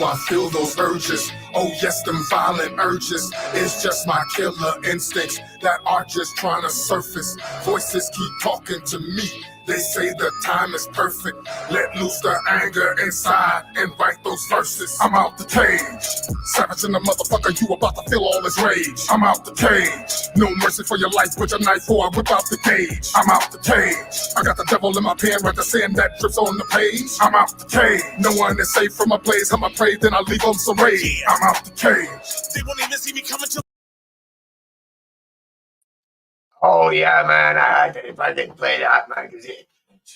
I feel those urges. Oh yes, them violent urges. It's just my killer instincts that are just trying to surface. Voices keep talking to me. They say the time is perfect. Let loose the anger inside and write those verses. I'm out the cage. Savage in the motherfucker, you about to feel all this rage. I'm out the cage. No mercy for your life, put your knife or I whip out the gauge. I'm out the cage. I got the devil in my pen, write the sand that drips on the page. I'm out the cage. No one is safe from my blaze. I'ma pray, then I leave on some rage. I'm out the cage. They won't even see me coming to. Oh yeah, man, if I didn't play that, man,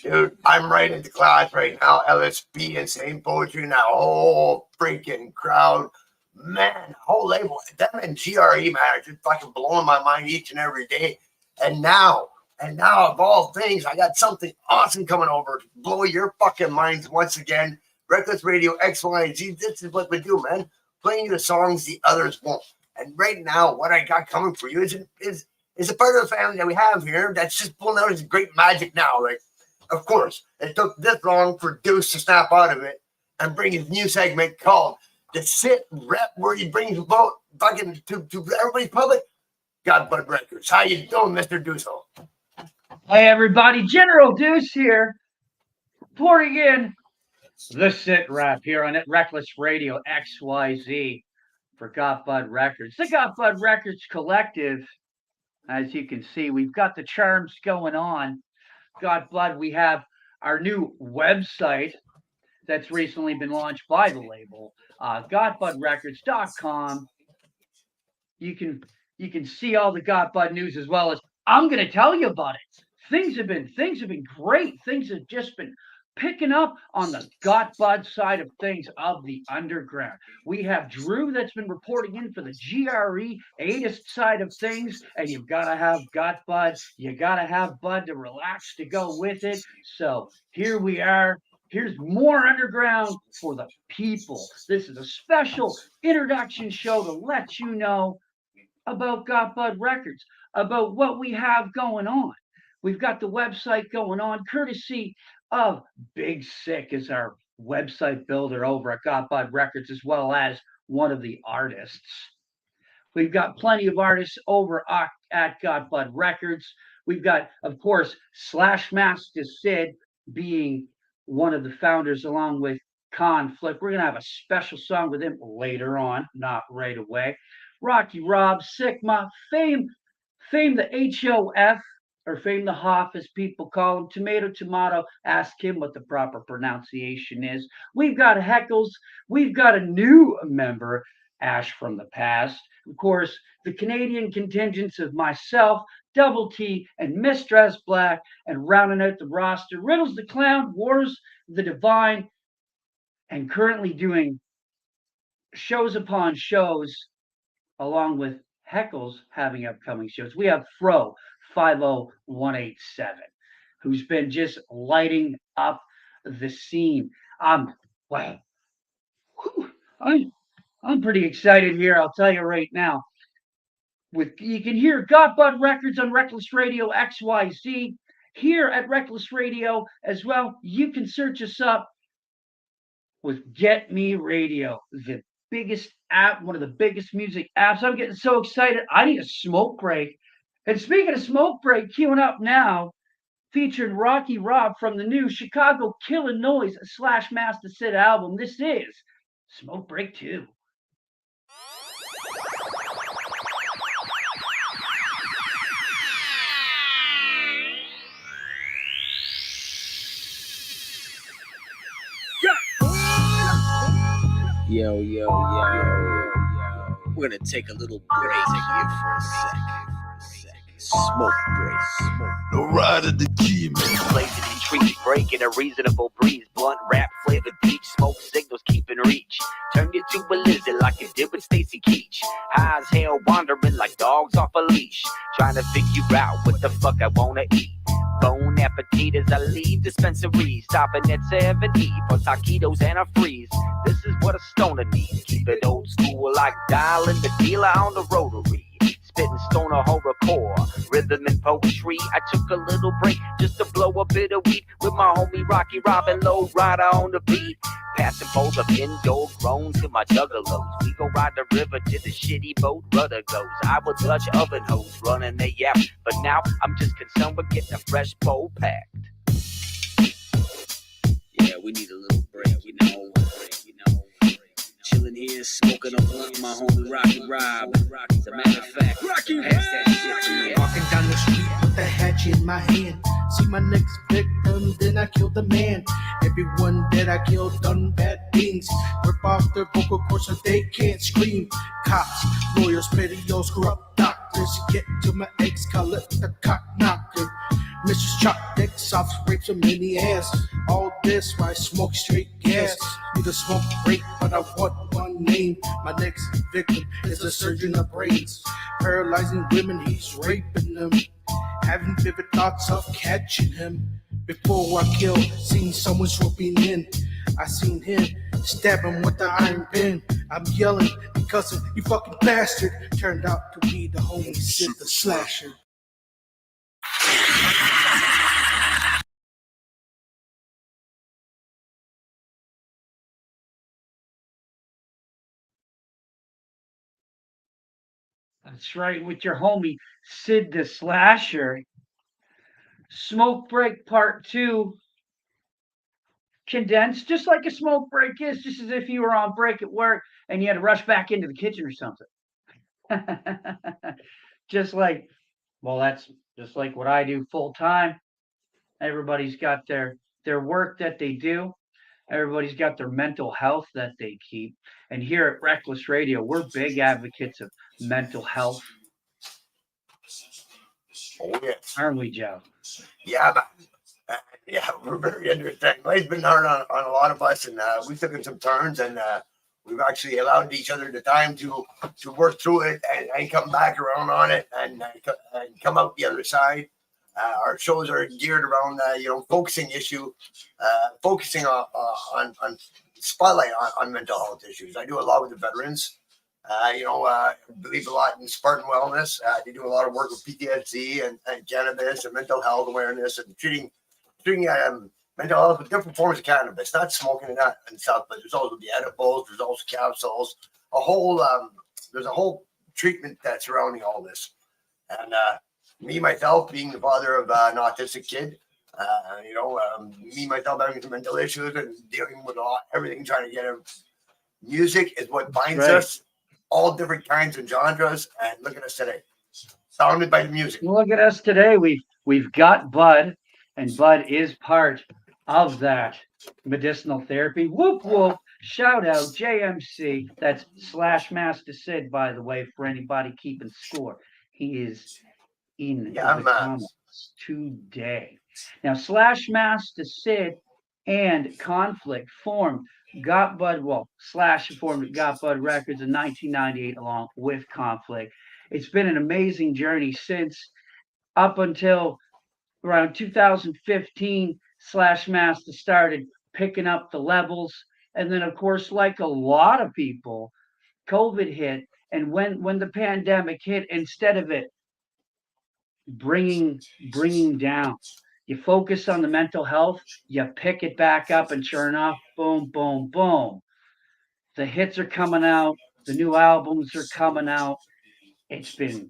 dude, I'm right into class right now, LSP and St. Poetry, and that whole freaking crowd, man, whole label, them and GRE, man, are just fucking blowing my mind each and every day. And now, of all things, I got something awesome coming over to blow your fucking minds once again. Reckless Radio X, Y, and Z, this is what we do, man, playing you the songs the others won't. And right now, what I got coming for you is a part of the family that we have here that's just pulling out his great magic now. Like, of course, it took this long for Duce to snap out of it and bring his new segment called the SitRep, where he brings about fucking to everybody's public. God Bud Records. How you doing, Mr. Duce? Hey, everybody. General Duce here, reporting in the SitRep here on Reckless Radio XYZ for God Bud Records. The God Bud Records Collective. As you can see, we've got the charms going on. God Blood, we have our new website that's recently been launched by the label, godbudrecords.com. You can see all the God Bud news, as well as I'm going to tell you about it. Things have been great. Things have just been picking up on the God Bud side of things of the underground. We have Drew that's been reporting in for the GRE ATIST side of things, and you've got to have God Bud. You got to have Bud to relax to go with it. So here we are. Here's more underground for the people. This is a special introduction show to let you know about God Bud Records, about what we have going on. We've got the website going on, courtesy of Big Sick is our website builder over at God Bud Records, as well as one of the artists. We've got plenty of artists over at God Bud Records. We've got, of course, Slash Master Sid being one of the founders, along with Conflict. We're going to have a special song with him later on, not right away. Rocky Rob, Sigma, Fame the HOF, or Fame the Hoff, as people call him. Tomato, ask him what the proper pronunciation is. We've got Heckles. We've got a new member, Ash from the Past. Of course, the Canadian contingents of myself, Double T, and Mistress Black, and rounding out the roster, Riddles the Clown, Wars the Divine, and currently doing shows upon shows, along with Heckles having upcoming shows. We have Fro 50187, who's been just lighting up the scene. Wow, I'm pretty excited here. I'll tell you right now. You can hear God Bud Records on Reckless Radio XYZ here at Reckless Radio as well. You can search us up with Get Me Radio, the biggest app, one of the biggest music apps. I'm getting so excited. I need a smoke break. And speaking of smoke break, queuing up now, featured Rocky Rob from the new Chicago Killin' Noise / Master Sid album. This is Smoke Break 2. Yo. We're gonna take a little break here for a sec. Smoke break. The ride of the key, man. Blazing in trees, breaking a reasonable breeze. Blunt rap, flavored beach, smoke signals keeping reach. Turn you to a lizard like you did with Stacy Keach. High as hell, wandering like dogs off a leash. Trying to figure out what the fuck I wanna eat. Bon appetit as I leave dispensary. Stopping at 7E for taquitos and a freeze. This is what a stoner needs. Keep it old school like dialing the dealer on the rotary. Spitting stoner horrorcore, rhythm and poetry. I took a little break just to blow a bit of weed with my homie Rocky Robin, low rider on the beat. Passing bowls of indoor grown to my juggalos. We go ride the river to the shitty boat rudder goes. I would touch oven hose running the yap, but now I'm just concerned with getting a fresh bowl packed. Yeah, we need a little break, you know. Chilling here, smoking a blunt, my homie Rocky Rob. As a matter of fact, Rocky Rob. Walking down the street with a hatchet in my hand. See my next victim, then I kill the man. Everyone that I kill done bad things. Rip off their vocal cords so they can't scream. Cops, lawyers, pedos, corrupt doctors. Get to my ex, call it the cock knocker. Mrs. Chop dicks off, rapes them in the ass. All this while I smoke straight gas. Need a smoke break, but I want one name. My next victim is a surgeon of brains. Paralyzing women, he's raping them. Having vivid thoughts of catching him. Before I kill, seen someone swooping in. I seen him stab him with the iron pin. I'm yelling because of you fucking bastard. Turned out to be the homie Sid the Slasher. That's right, with your homie Sid the Slasher. Smoke break part 2. Condensed, just like a smoke break is, just as if you were on break at work and you had to rush back into the kitchen or something. Just like, well, that's just like what I do full time. Everybody's got their work that they do. Everybody's got their mental health that they keep. And here at Reckless Radio, we're big advocates of mental health, Oh, yes. aren't we, Joe? Yeah, yeah, we're very interesting. Life's been hard on a lot of us, and we've taken some turns, and we've actually allowed each other the time to work through it and come back around on it and come out the other side. Our shows are geared around, focusing on spotlight on mental health issues. I do a lot with the veterans. Believe a lot in Spartan wellness. They do a lot of work with PTSD and cannabis and mental health awareness and treating mental health with different forms of cannabis, not smoking and stuff, but there's also the edibles, there's also capsules, there's a whole treatment that's surrounding all this. And me, myself, being the father of an autistic kid, me, myself, having some mental issues and dealing with everything, trying to get him. Music is what binds us, all different kinds of genres, and look at us today, sounded by the music. Look at us today. We've got Bud, and Bud is part of that medicinal therapy. Whoop whoop! Shout out JMC. That's /Master Sid, by the way, for anybody keeping score. He is in the comments today. Now /Master Sid and Conflict formed Got Bud. Well, Slash formed Got Bud Records in 1998 along with Conflict. It's been an amazing journey since up until around 2015. /Master started picking up the levels, and then of course, like a lot of people, COVID hit, and when the pandemic hit, instead of it bringing down, you focus on the mental health, you pick it back up, and sure enough, boom, boom, boom, the hits are coming out, the new albums are coming out. It's been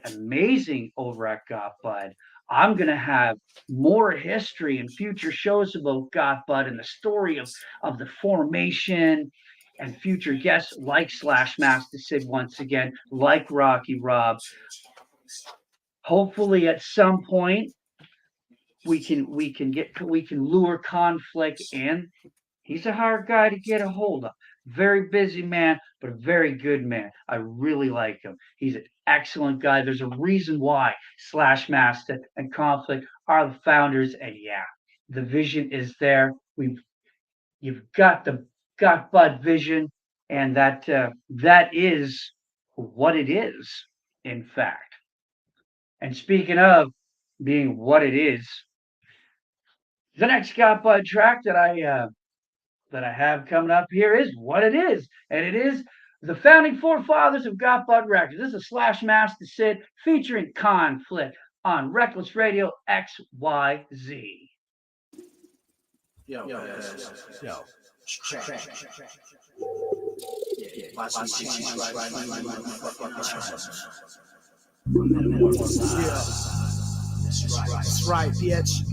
amazing over at Got Bud. I'm going to have more history and future shows about Got Bud and the story of the formation, and future guests like /Master Sid once again, like Rocky Rob. Hopefully at some point we can lure Conflict in. He's a hard guy to get a hold of. Very busy man, but a very good man. I really like him. He's an excellent guy. There's a reason why Slash Master and Conflict are the founders. And yeah, the vision is there. You've got the got Bud vision, and that is what it is, in fact. And speaking of being what it is, the next got Bud track that I have coming up here is what it is, and it is the founding forefathers of Got Bud Records. This is Slash Master Sid featuring Conflict on Reckless Radio XYZ. Yo. Watch me cheese right, that's right, bitch.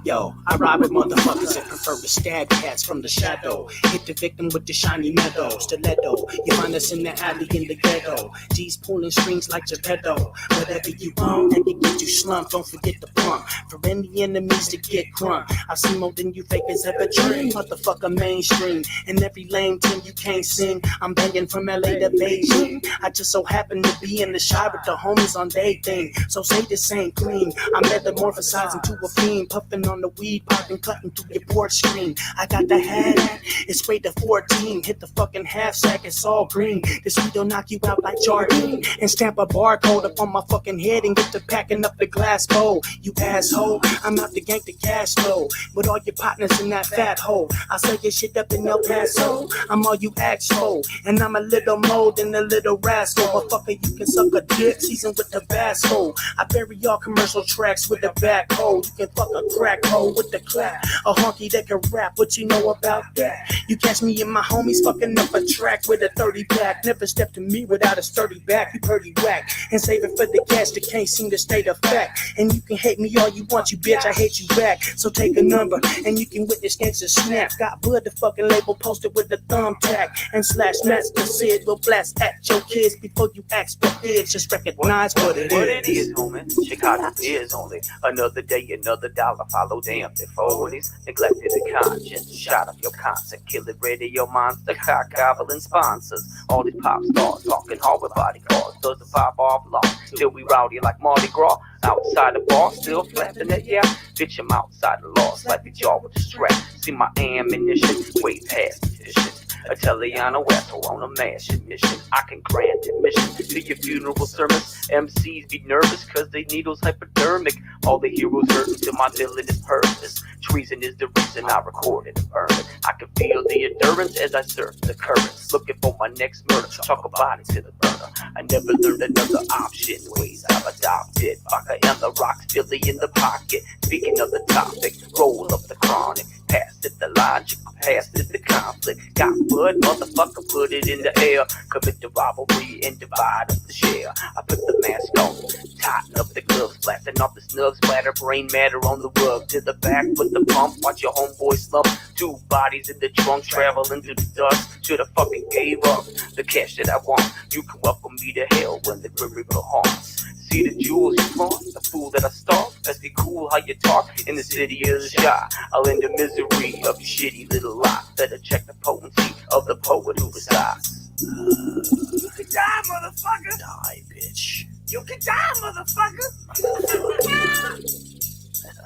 Yo, I ride with motherfuckers that prefer to stab cats from the shadow. Hit the victim with the shiny meadow, stiletto. You find us in the alley in the ghetto. G's pulling strings like Geppetto. Whatever you want, that can get you slumped. Don't forget the pump. For any enemies to get crump. I've seen more than you fakers ever dream. Motherfucker mainstream. In every lane team you can't sing. I'm banging from LA to Beijing. I just so happen to be in the shop with the homies on day thing. So say this ain't clean. I'm metamorphosizing to a fiend, puffing on the weed, popping, cutting through your porch screen. I got the hat, it's way to 14. Hit the fucking half sack, it's all green. This weed'll knock you out like Jardine. And stamp a barcode up on my fucking head and get to packing up the glass bowl. You asshole, I'm out to gank the cash flow. With all your partners in that fat hole. I sell your shit up in El Paso. I'm all you ask for. And I'm a little more than a little rascal. Motherfucker, you can suck a dick, seasoned with Tabasco. I bury all commercial tracks with a backhoe. You can fuck a crack hole with the clap. A honky that can rap, what you know about that? You catch me and my homies fucking up a track with a 30 pack. Never step to me without a sturdy back. You pretty whack. And save it for the cats that can't seem to state a fact. And you can hate me all you want, you bitch, I hate you back. So take a number and you can witness gangsta snap. Got Bud, the fucking label posted with the thumbtack. And Slash Master Sid will blast at your kids before you ask for it. Just recognize what it is. What it is, homie. Chicago is only another day, another dollar. Follow damn the 40s. Neglected the conscience. Shot up your concert. Kill it, radio monster. Cock gobbling sponsors. All these pop stars talking hard with bodyguards. Does the pop off long till we rowdy like Mardi Gras. Outside the bar, still flapping that, yeah. Bitch, I'm outside the law. Slap your jaw with the strap. See my ammunition way past efficient. Italiano West on a mass mission. I can grant admission to your funeral sermons. MCs be nervous cause they needles hypodermic. All the heroes hurting to my villainous purpose. Treason is the reason I recorded and burned it. I can feel the endurance as I surf the currents. Looking for my next murder. Talk about it to the burner. I never learned another option. Ways I've adopted. Vodka and the rocks, Philly in the pocket. Speaking of the topic, roll up the chronic. Past it the logic, past it the conflict. Got Bud, motherfucker, put it in the air. Commit the rivalry and divide up the share. I put the mask on, tighten up the gloves, blasting off the snug, splatter brain matter on the rug. To the back with the pump, watch your homeboy slump. Two bodies in the trunk, traveling through the dust. Should've fucking gave up the cash that I want. You can welcome me to hell when the grim reaper haunts. See the jewels you flaunt, the fool that I stalk. Let's be cool how you talk in the city of the shot. I'll end the misery of your shitty little lot. Better check the potency of the poet who resides. You can die, motherfucker. Die, bitch. You can die, motherfucker.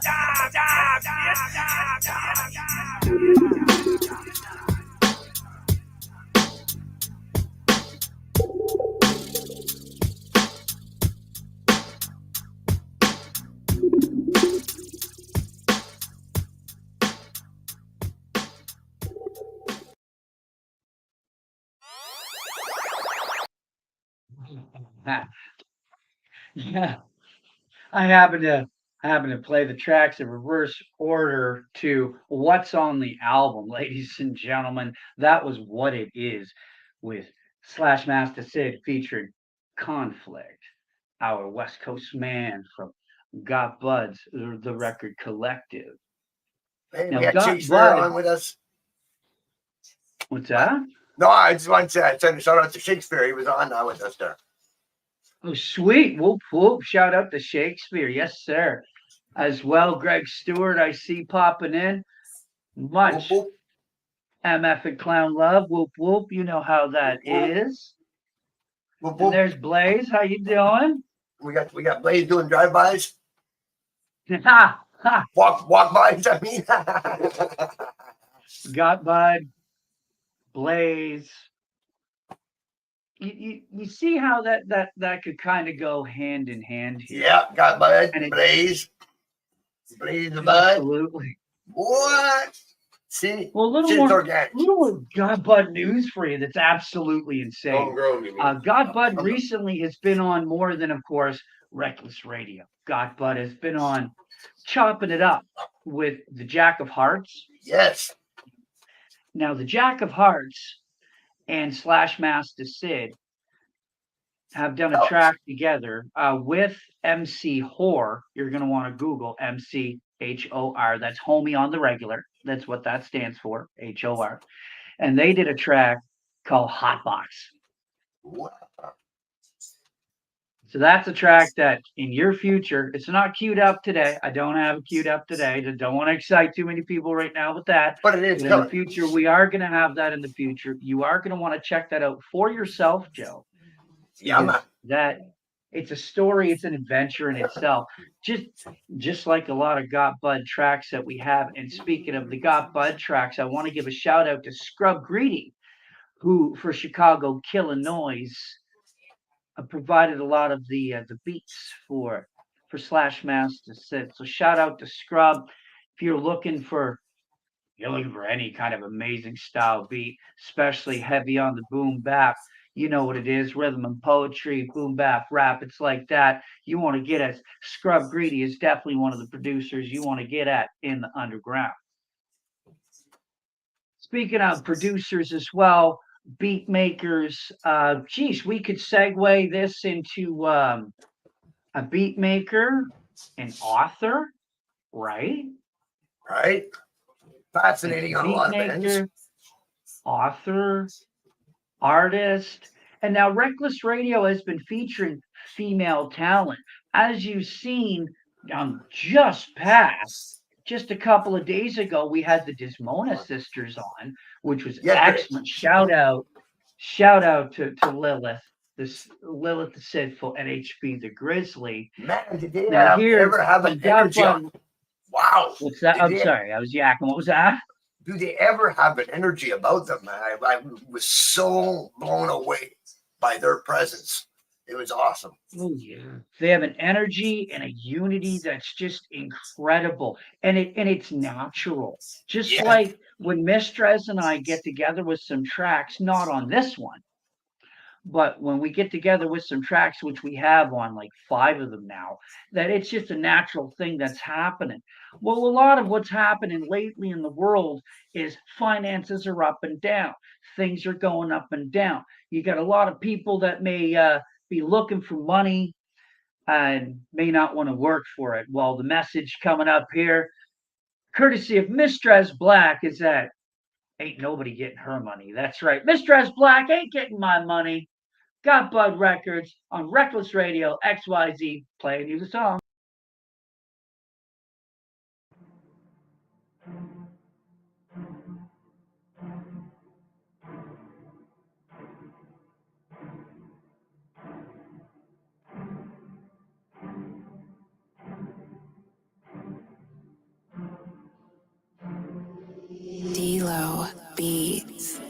Die, die, die, die, die, die. Yeah, I happen to play the tracks in reverse order to what's on the album, ladies and gentlemen. That was What It Is with Slash Master Sid featuring Conflict, our West Coast man from Got Buds, the record collective. Hey, Now, we had Got Shakespeare Bud, on with us. what's that? No, I just wanted to send a shout out to Shakespeare. He was on with us there. Oh, sweet. Whoop, whoop. Shout out to Shakespeare. Yes, sir. as well. Greg Stewart, I see popping in. Much Whoop, whoop. MF and Clown love. Whoop whoop. You know how that is. Whoop, And whoop. there's Blaze. How you doing? We got Blaze doing drive-bys, Ha ha. walk-bys. I mean, Got Bud. Blaze. You see how that could kind of go hand in hand here. yeah, got Bud, And it- Blaze the Bud. Absolutely. What? See, Well, a shit's little organic. more God Bud news for you. That's absolutely insane. Homegrown, you mean? God Bud recently has been on more than, of course, Reckless Radio. God Bud has been on Chopping It Up with the Jack of Hearts. Yes. Now, the Jack of Hearts and Slash Master Sid have done a track together with MC Hor. You're going to want to Google MCHOR. That's homie on the regular. That's what that stands for, HOR. And they did a track called Hotbox. So that's a track that in your future, it's not queued up today. I don't have it queued up today. I don't want to excite too many people right now with that. But it is But in the future, we are going to have that in the future. You are going to want to check that out for yourself, Joe. Yeah, man. That it's a story, it's an adventure in itself. Just like a lot of Got Bud tracks that we have. And speaking of the Got Bud tracks, I want to give a shout out to Scrub Greedy, who for Chicago Killin' Noise provided a lot of the beats for Slash Master Sid. So shout out to Scrub. If you're looking for any kind of amazing style beat, especially heavy on the boom bap, you know what it is, rhythm and poetry, boom bap, rap, it's like that. You want to get at Scrub Greedy is definitely one of the producers you want to get at in the underground. Speaking of producers as well, beat makers, we could segue this into a beat maker, an author, right? Right. Fascinating on a lot of ends. Author, artist, and now Reckless Radio has been featuring female talent. As you've seen, just a couple of days ago, we had the Dismona sisters on, which was excellent. Shout out to Lilith, Lilith the Sidful, NHB the Grizzly. Man, did they ever have an energy? Wow. What's that? I'm sorry, I was yakking. What was that? Do they ever have an energy about them, man? I was so blown away by their presence. It was awesome. Oh, yeah. They have an energy and a unity that's just incredible. And it's natural. Just like when Mistress and I get together with some tracks, not on this one, but when we get together with some tracks, which we have on like 5 of them now, that it's just a natural thing that's happening. Well, a lot of what's happening lately in the world is finances are up and down. Things are going up and down. You got a lot of people that may be looking for money and may not want to work for it. Well, the message coming up here, courtesy of Mistress Black, is that ain't nobody getting her money. That's right. Mistress Black ain't getting my money. Got Bud Records on Reckless Radio XYZ, playing you the song. D-Lo Beats.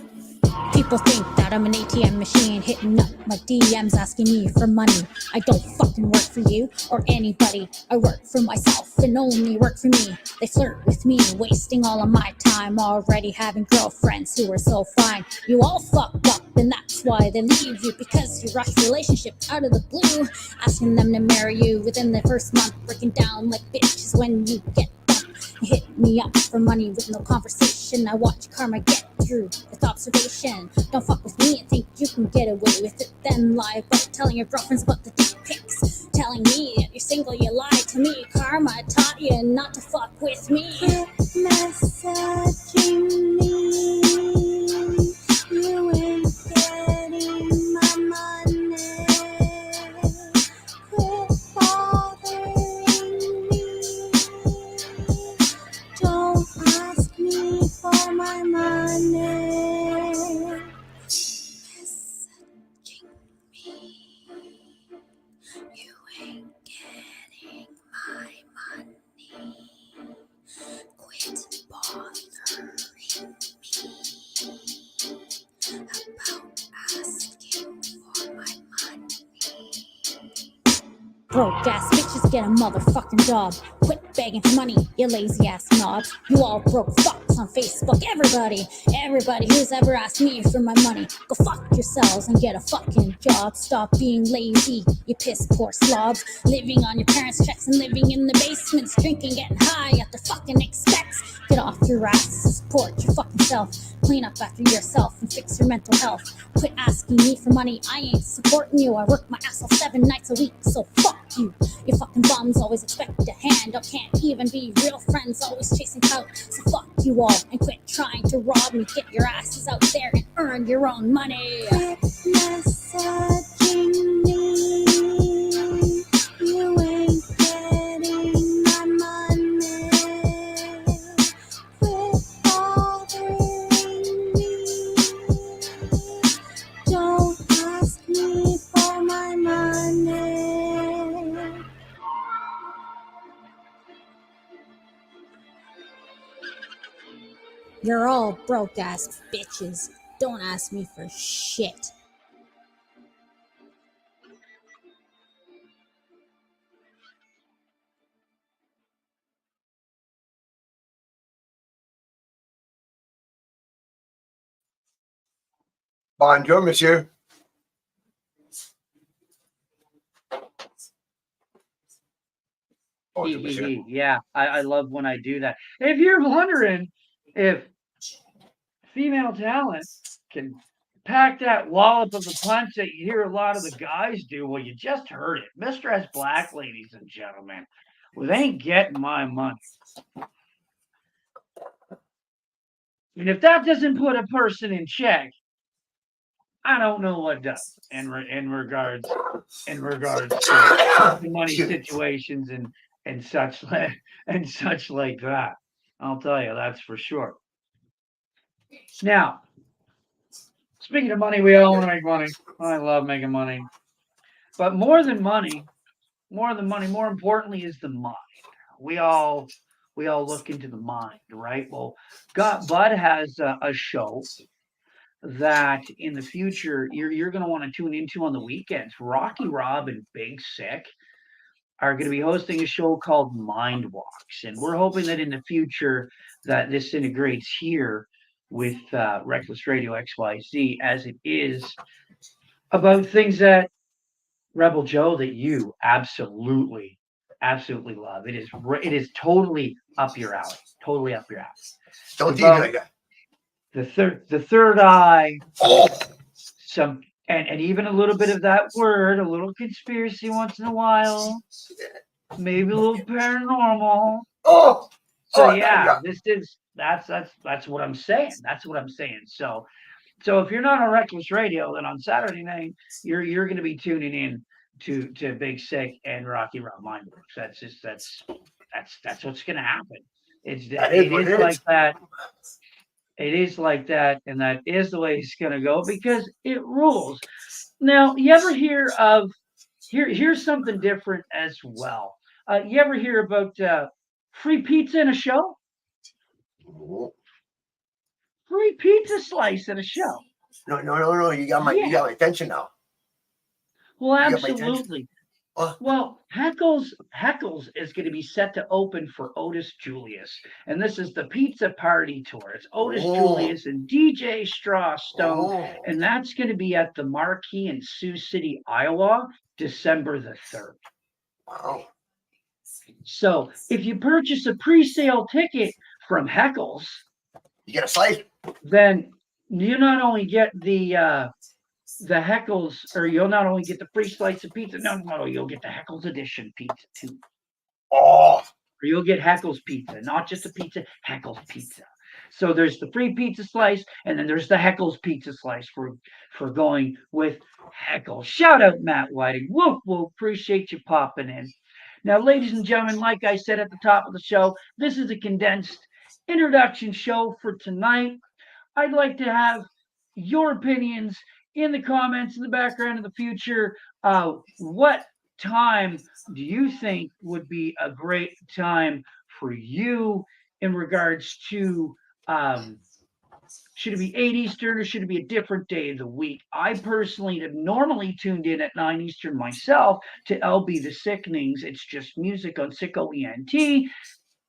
People think that I'm an ATM machine, hitting up my DMs asking me for money. I don't fucking work for you or anybody. I work for myself and only work for me. They flirt with me, wasting all of my time, already having girlfriends who are so fine. You all fucked up and that's why they leave you, because you rush relationships out of the blue, asking them to marry you within the first month, breaking down like bitches when you get you hit me up for money with no conversation. I watch karma get through with observation. Don't fuck with me and think you can get away with it. Then lie about telling your girlfriends about the dick pics. Telling me that you're single, you lied to me. Karma taught you not to fuck with me. Quit messaging me. You ain't getting my money. Quit bothering me. Broke ass bitches get a motherfucking job. Quit begging for money, you lazy ass knobs. You all broke fucks on Facebook. Everybody who's ever asked me for my money, go fuck yourselves and get a fucking job. Stop being lazy, you piss poor slobs. Living on your parents' checks and living in the basements, drinking, getting high at their fucking expense. Get off your ass and support your fucking self. Clean up after yourself and fix your mental health. Quit asking me for money, I ain't supporting you. I work my ass off 7 nights a week, so fuck you. You fucking bums always expect a hand up, can't even be real friends, always chasing clout. So fuck you all and quit trying to rob me. Get your asses out there and earn your own money. Quit messaging me. You ain't getting my money. Quit bothering me. Don't ask me for my money. You're all broke ass bitches. Don't ask me for shit. Bonjour, monsieur. Bonjour, monsieur. Yeah, I love when I do that. If you're wondering if female talent can pack that wallop of a punch that you hear a lot of the guys do, well, you just heard it. Mr. S. Black, ladies and gentlemen, well, they ain't getting my money. And if that doesn't put a person in check, I don't know what does in regards to money situations and such like that. I'll tell you, that's for sure. Now, speaking of money, we all want to make money. I love making money. But more than money, more importantly is the mind. We all look into the mind, right? Well, Bud has a show that in the future you're going to want to tune into on the weekends. Rocky Rob and Big Sick are going to be hosting a show called Mind Walks, and we're hoping that in the future that this integrates here with Reckless Radio XYZ, as it is about things that Rebel Joe that you absolutely love. It is totally up your alley. Totally up your alley. Don't do like that. The third eye, Oh, some and even a little bit of that word, a little conspiracy once in a while, maybe a little paranormal. oh. So Oh, yeah, that's what I'm saying. That's what I'm saying. So if you're not on Reckless Radio, then on Saturday night you're going to be tuning in to Big Sick and Rocky Rob Mindworks. That's what's going to happen. It is like that. It is like that, and that is the way it's going to go because it rules. Now, you ever hear of here's something different as well. You ever hear about free pizza in a show? Free pizza slice in a show. No. You got my attention now. Well, absolutely. Well, Heckles is going to be set to open for Otis Julius, and this is the Pizza Party Tour. It's Otis Julius and DJ Straw Stone, and that's going to be at the Marquee in Sioux City, Iowa, December the 3rd. Wow. So if you purchase a pre-sale ticket from Heckles, you get a slice. Then you not only get the Heckles, or you'll not only get the free slice of pizza. No, you'll get the Heckles edition pizza too. Oh. Or you'll get Heckles pizza, not just a pizza, Heckles pizza. So there's the free pizza slice, and then there's the Heckles pizza slice for going with Heckles. Shout out Matt Whiting. Whoop whoop. Appreciate you popping in. Now, ladies and gentlemen, like I said at the top of the show, this is a condensed introduction show for tonight. I'd like to have your opinions in the comments in the background in the future. What time do you think would be a great time for you in regards to Should it be 8 Eastern or should it be a different day of the week? I personally have normally tuned in at 9 Eastern myself to LB The Sickenings. It's just music on Sicko ENT.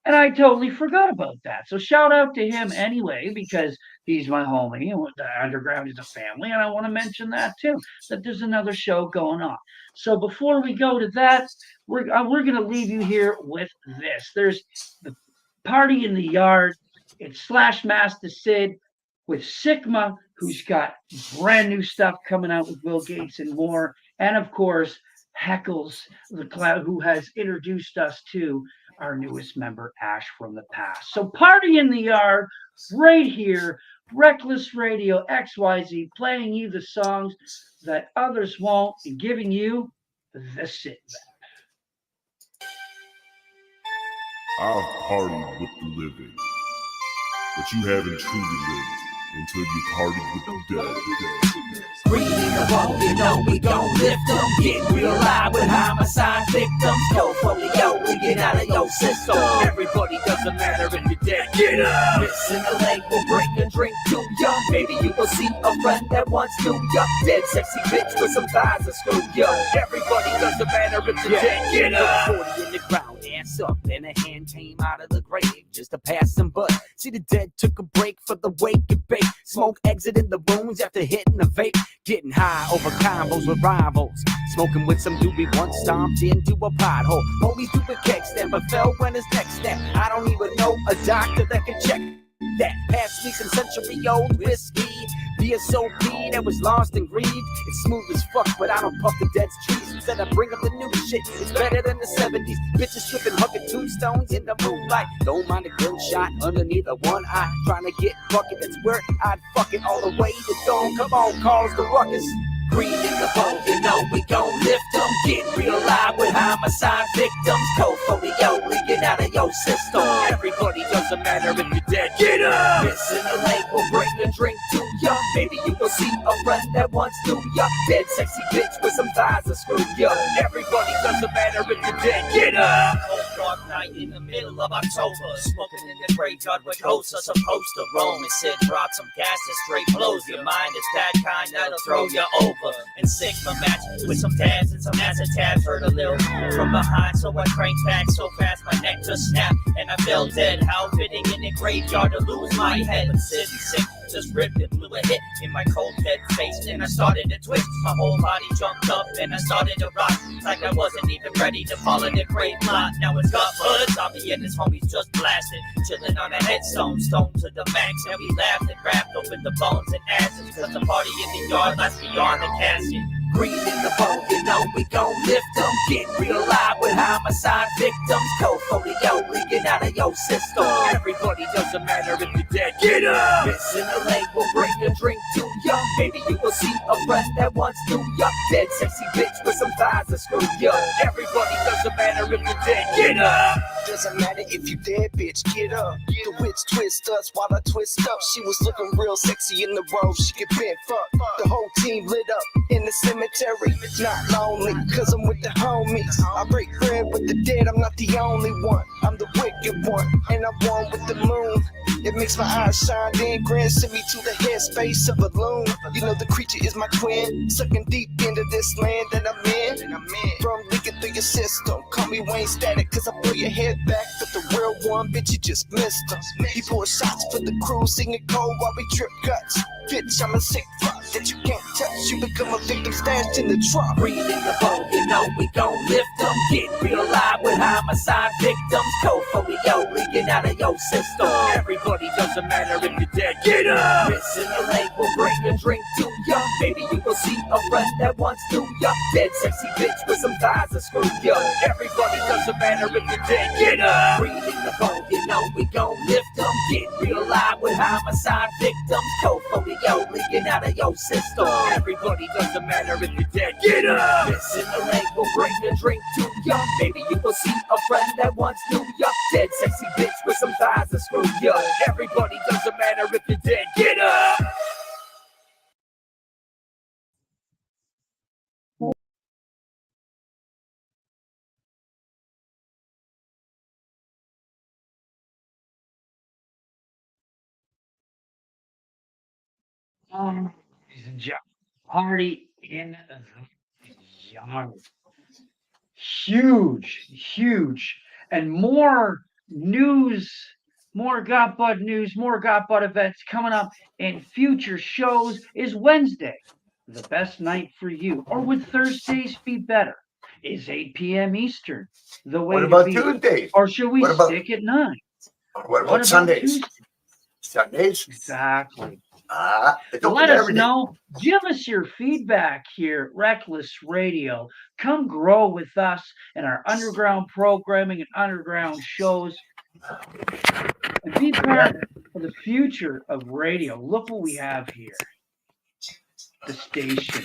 And I totally forgot about that. So shout out to him anyway, because he's my homie and the underground is a family. And I want to mention that too, that there's another show going on. So before we go to that, we're going to leave you here with this. There's the Party in the Yard. It's Slash Master Sid with Sigma, who's got brand new stuff coming out with Bill Gates and more. And of course, Heckles the Cloud, who has introduced us to our newest member, Ash from the Past. So Party in the Yard, right here, Reckless Radio XYZ, playing you the songs that others won't and giving you the SitRep. I've partied with the living, but you haven't truly lived until you partied with the dead. Breathing the bone, you know we gon' lift them. Get real live with homicide victims. Portfolio, we get out of your system. Everybody, doesn't matter if you're dead. Get up! Missing a leg will break a drink too young. Maybe you will see a friend that once knew ya. Dead sexy bitch with some thighs that screw ya. Everybody, doesn't matter if you're dead. Get up! 40 in the ground, ass up, and a hand came out of the grave just to pass some bud. See, the dead took a break for the wake and bake. Smoke exiting the rooms after hitting a vape. Getting high over combos with rivals. Smoking with some dude we once stomped into a pothole. Homies doing keg stand but fell when his neck snapped. I don't even know a doctor that can check that. Pass me some century-old whiskey. VSOP that was lost and grieved. It's smooth as fuck, but I don't puff the dead's trees. Instead I bring up the new shit. It's better than the 70s. Bitches tripping, hugging tombstones in the moonlight. Don't mind a gunshot underneath a one eye. Trying to get bucket, that's where I'd fuck it all the way to dawn. Come on, cause the ruckus. Breathe in the bone, you know we gon' lift them. Get real live with homicide victims. Portfolio, we get out of your system. Everybody, doesn't matter if you're dead. Get up! Missing a leg will break a drink too young. Maybe you will see a friend that once knew ya. Dead sexy bitch with some thighs that screw ya. Everybody, doesn't matter if you're dead. Get up! Cold dark night in the middle of October. Smoking in the graveyard where ghosts are supposed to roam. And Sid brought some gas that straight blows your mind. It's that kind that'll throw you over. And Sigma match with some tabs and some acid tabs. Hurt a little from behind, so I cranked back so fast my neck just snapped and I fell dead. How fitting in the graveyard to lose my head. But Sid sick just ripped and blew a hit in my cold dead face. And I started to twist, my whole body jumped up and I started to rock like I wasn't even ready to fall in the grave plot. Now it's got buds, Zombie and his homies just blasted, chilling on a headstone, stone to the max. And we laughed and wrapped open the bones and ashes, cause the party in the yard lasts beyond the casket. Breathe in the bone, you know we gon' lift them. Get real live with homicide victims. Portfolio, we get out of your system. Everybody, doesn't matter if you're dead. Get up! Missing a leg will break a drink too young. Maybe you will see a friend that once knew ya. Dead sexy bitch with some thighs that screw ya. Everybody, doesn't matter if you're dead. Get up! Doesn't matter if you dead, bitch, get up. The witch twist us while I twist up. She was looking real sexy in the robe. She get bent, fuck. The whole team lit up in the cemetery. Not lonely, cause I'm with the homies. I break bread with the dead, I'm not the only one. I'm the wicked one, and I'm one with the moon. It makes my eyes shine, then send me to the headspace of a loon. You know the creature is my twin, sucking deep into this land that I'm in. From leaking through your system, call me Wayne Static, cause I blow your head back. But the real one, bitch, you just missed him. He poured shots for the crew, singing cold while we trip guts. Bitch, I'm a sick fuck that you can't touch. You become a victim stashed in the truck. Breathe in the bone, you know we gon' lift them. Get real live with homicide victims. Portfolio, we get out of your system. Everybody, doesn't matter if you're dead. Get up! Missing a leg will break a drink too young. Maybe you will see a friend that once knew ya. Dead sexy bitch with some thighs that screw ya. Everybody, doesn't matter if you're dead. Get up! Breathe in the bone, you know we gon' lift them. Get real live with homicide victims. Portfolio, we get out of your system. Everybody, doesn't matter if you're dead. Get up! Missing a leg will break a drink too young. Maybe you will see a friend that once knew ya. Dead sexy bitch with some thighs that screw ya. Everybody, doesn't matter if you're dead. Get up! Ladies and party in the yard. Huge, and more news, more Got Bud news, more Got Bud events coming up in future shows. Is Wednesday the best night for you, or would Thursdays be better? Is 8 p.m. Eastern the What way to about be, Tuesdays? or should we What about stick at 9? what What about about Sundays? Tuesday? Sundays? Exactly. It's open Let to us every day. know. Give us your feedback here at Reckless Radio. Come grow with us in our underground programming and underground shows and be part of the future of radio. Look what we have here. The station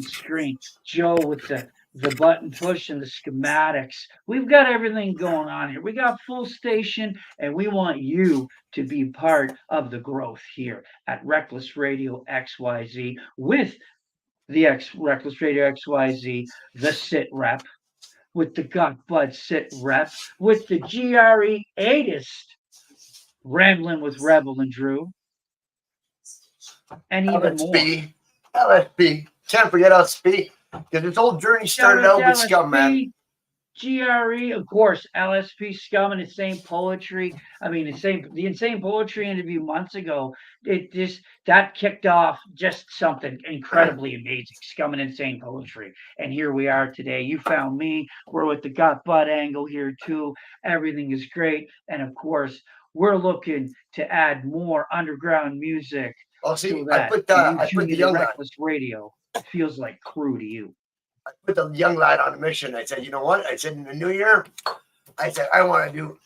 screen. Joe with the button push and the schematics. We've got everything going on here. We got full station, and we want you to be part of the growth here at Reckless Radio XYZ with the Reckless Radio XYZ, the SitRep, with the Got Bud SitRep, with the GRE 8ist, Rambling with Rebel and Drew, and even more. LSP. Can't forget LSP. Because this whole journey started out with Scum, man. GRE, of course, LSP, Scum, and Insane Poetry. I mean, the Insane Poetry interview months ago, that kicked off just something incredibly amazing. Scum and Insane Poetry. And here we are today. You found me. We're with the Got Bud angle here too. Everything is great. And of course, we're looking to add more underground music. Oh, see, so that I put the young lad. Reckless Radio feels like crew to you. I put the young lad on a mission. I said, you know what? I said, in the new year, I said, I want to do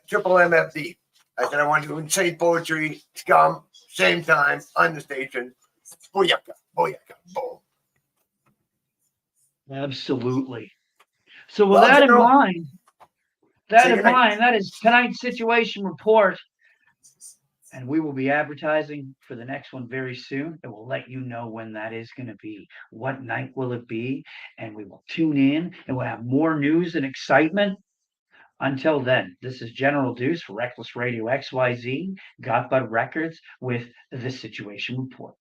triple MFD. I said, I want to do Insane Poetry, Scum, same time, on the station. Booyaka, boom. Absolutely. So with that in mind, that is tonight's situation report. And we will be advertising for the next one very soon. And we'll let you know when that is going to be. What night will it be? And we will tune in and we'll have more news and excitement. Until then, this is General Duce for Reckless Radio XYZ, Got Bud Records with the Situation Report.